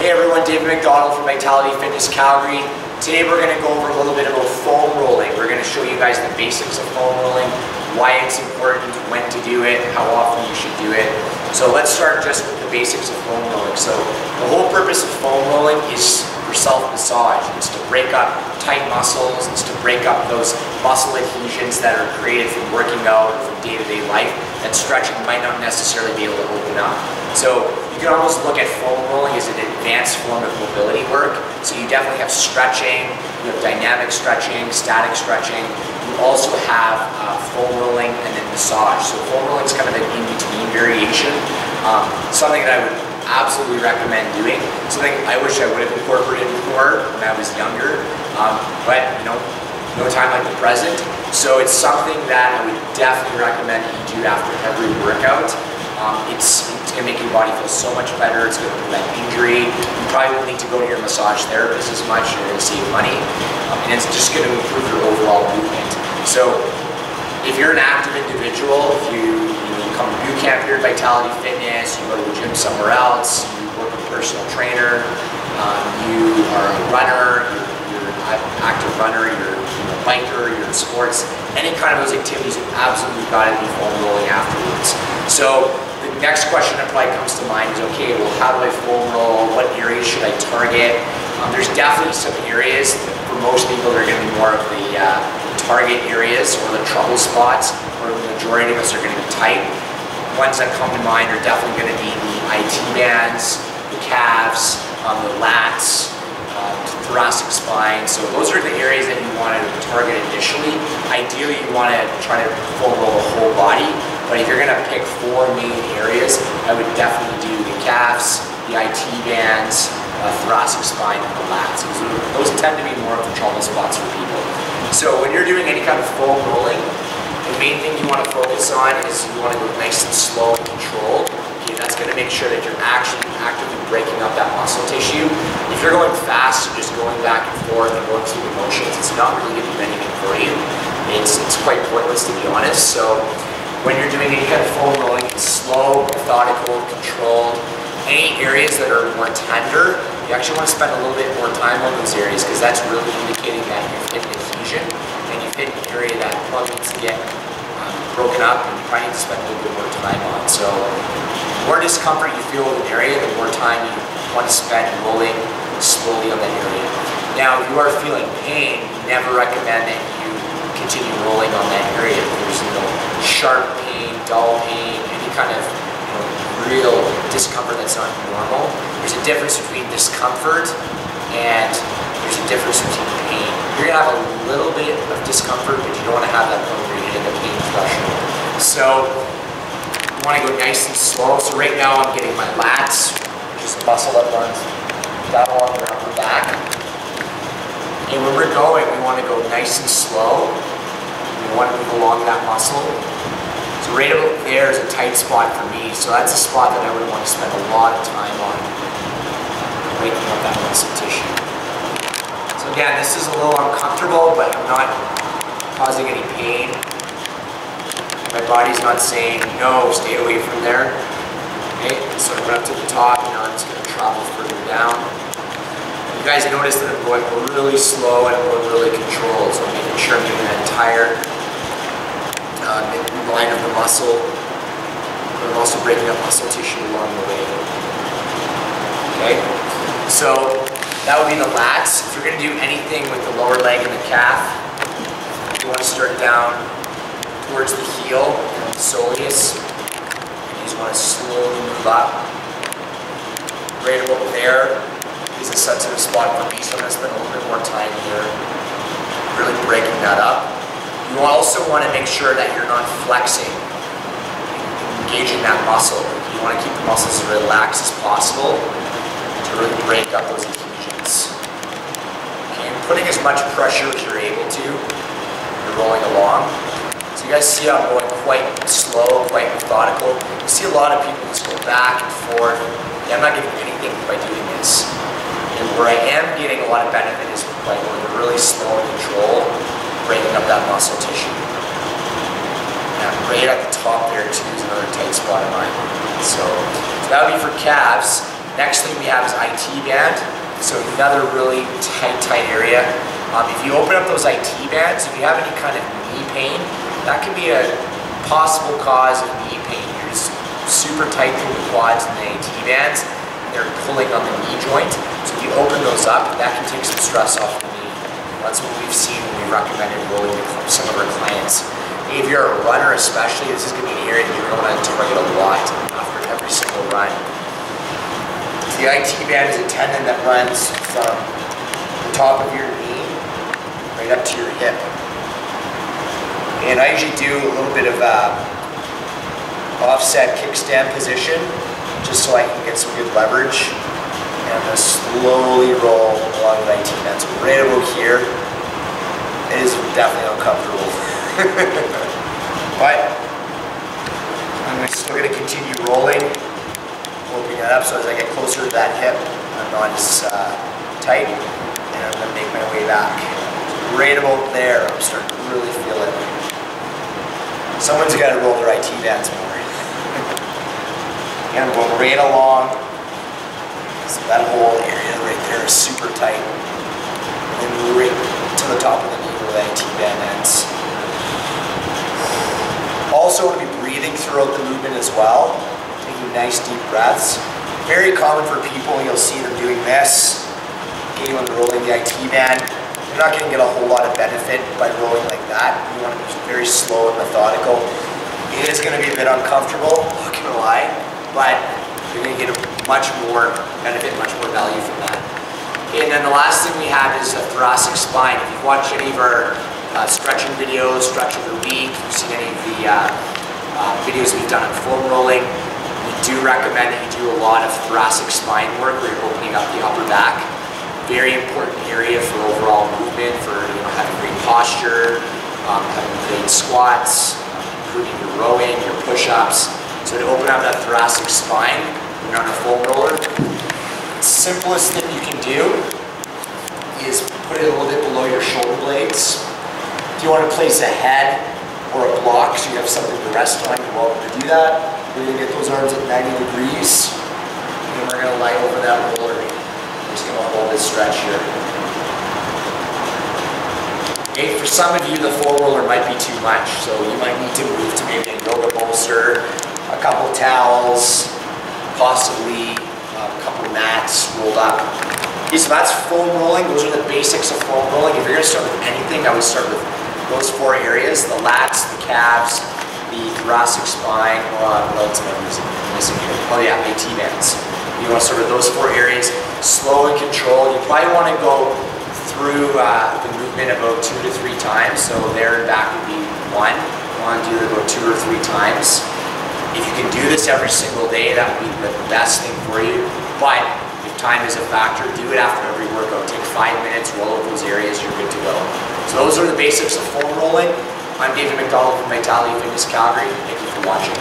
Hey everyone, David MacDonald from Vitality Fitness Calgary. Today we're going to go over a little bit about foam rolling. We're going to show you guys the basics of foam rolling, why it's important, when to do it, how often you should do it. So let's start just with the basics of foam rolling. So the whole purpose of foam rolling is for self-massage. It's to break up tight muscles, it's to break up those muscle adhesions that are created from working out or from day-to-day life that stretching might not necessarily be able to open up. So you can almost look at foam rolling as an advanced form of mobility work. So you definitely have stretching, you have dynamic stretching, static stretching. You also have foam rolling and then massage. So foam rolling is kind of an in-between variation. Something that I would absolutely recommend doing. Something I wish I would have incorporated more when I was younger, but you know, no time like the present. So it's something that I would definitely recommend that you do after every workout. It's going to make your body feel so much better. It's going to prevent injury. You probably won't need to go to your massage therapist as much. You're going to save money, and it's just going to improve your overall movement. So if you're an active individual, if you come to boot camp here at Vitality Fitness, you go to the gym somewhere else, you work with a personal trainer, you are a runner, you're an active runner, you're a biker, you're in sports, any kind of those activities, you've absolutely got to be foam rolling afterwards. So the next question that probably comes to mind is, okay, well, how do I foam roll? What areas should I target? There's definitely some areas, for most people, they're going to be more of the target areas or the trouble spots, where the majority of us are going to be tight. Ones that come to mind are definitely going to be the IT bands, the calves, the lats, thoracic spine. So those are the areas that you want to target initially. Ideally, you want to try to foam roll the whole body, but if you're going to pick 4 main areas, I would definitely do the calves, the IT bands, thoracic spine, and the lats. Those tend to be more of the trouble spots for people. So when you're doing any kind of foam rolling, the main thing you want to focus on is you want to go nice and slow and controlled. Okay, that's going to make sure that you're actually actively breaking up that muscle tissue. If you're going fast and just going back and forth and going through the motions, it's not really going to do anything for you. It's quite pointless, to be honest. So when you're doing any kind of foam rolling, it's slow, methodical, controlled. Any areas that are more tender, you actually want to spend a little bit more time on those areas, because that's really indicating that you've hit an adhesion and you've hit an area that probably needs to get broken up, and you probably need to spend a little bit more time on. So the more discomfort you feel in an area, the more time you want to spend rolling slowly on that area. Now, if you are feeling pain, we never recommend that you continue rolling on that area. If there's sharp pain, dull pain, any kind of real discomfort that's not normal. There's a difference between discomfort and there's a difference between pain. You're going to have a little bit of discomfort, but you don't want to have that point where you're hitting the pain threshold. So you want to go nice and slow. So right now I'm getting my lats, which is the muscle that runs down along your upper back. And when we're going, we want to go nice and slow. We want to move along that muscle. So right about there is a tight spot for me. So that's a spot that I would want to spend a lot of time on, breaking up that muscle tissue. So again, this is a little uncomfortable, but I'm not causing any pain. My body's not saying, no, stay away from there. Okay, so I went up to the top, and now I'm just going to travel further down. You guys notice that I'm going really slow and I'm going really controlled, so I'm making sure I'm getting that entire line of the muscle, but I'm also breaking up muscle tissue along the way. Okay, so that would be the lats. If you're going to do anything with the lower leg and the calf, you want to start down towards the heel and the soleus. You just want to slowly move up. Right about there is a sensitive spot for me, so I'm going to spend a little bit more time here, really breaking that up. You also want to make sure that you're not flexing, engaging that muscle. You want to keep the muscles as relaxed as possible to really break up those adhesions. Okay, and putting as much pressure as you're able to, you're rolling along. So you guys see I'm going quite slow, quite methodical. You see a lot of people just go back and forth. Yeah, I'm not getting anything by doing this. And where I am getting a lot of benefit is by going really slow and controlled, breaking up that muscle tissue. And right at the top there too is another tight spot of mine. So that would be for calves. Next thing we have is IT band. So another really tight area. If you open up those IT bands, if you have any kind of knee pain, that can be a possible cause of knee pain. You're just super tight through the quads and the IT bands, and they're pulling on the knee joint. So if you open those up, that can take some stress off the knee. That's what we've seen when we recommended rolling to some of our clients. If you're a runner especially, this is going to be an area that you're going to want to target a lot after every single run. The IT band is a tendon that runs from the top of your knee right up to your hip. And I usually do a little bit of offset kickstand position just so I can get some good leverage. And I'm going to slowly roll along the IT band. So right about here, it is definitely uncomfortable. But I'm still going to continue rolling, opening that up so as I get closer to that hip, I'm not as tight, and I'm going to make my way back. Right about there, I'm starting to really feel it. Someone's got to roll their IT bands more. And I'm going right along. So that whole area right there is super tight. And then right to the top of the knee where the IT band ends. Also want to be breathing throughout the movement as well. Taking nice deep breaths. Very common for people, you'll see them doing this. Okay, when they're rolling the IT band, you're not going to get a whole lot of benefit by rolling like that. You want to be very slow and methodical. It is going to be a bit uncomfortable, not going to lie, but you're going to get much more benefit, much more value from that. Okay, and then the last thing we have is a thoracic spine. If you've watched any of our stretching videos, Stretch of the Week, you've seen any of the videos we've done on foam rolling, we do recommend that you do a lot of thoracic spine work where you're opening up the upper back. Very important area for overall movement, for having great posture, having great squats, improving your rowing, your push-ups. So to open up that thoracic spine when you're on a foam roller, the simplest thing you can do is put it a little bit below your shoulder blades. If you want to place a head or a block so you have something to rest on, you're welcome to do that. We're going to get those arms at 90 degrees, and we're going to lie over that roller. We're just going to hold this stretch here. Okay, for some of you, the foam roller might be too much, so you might need to move to maybe a yoga bolster, a couple towels, possibly a couple mats rolled up. Okay, so that's foam rolling. Those are the basics of foam rolling. If you're going to start with anything, I would start with those four areas: the lats, the calves, the thoracic spine. What else am I missing here? Oh yeah, IT bands. You want to start with those four areas. Slow and controlled. You probably want to go through the movement about 2 to 3 times. So there and back would be 1. You want to do it about 2 or 3 times. If you can do this every single day, that would be the best thing for you. But if time is a factor, do it after every workout. Take 5 minutes, roll out those areas, you're good to go. So those are the basics of foam rolling. I'm MacDonald from Vitality Fitness Calgary. Thank you for watching.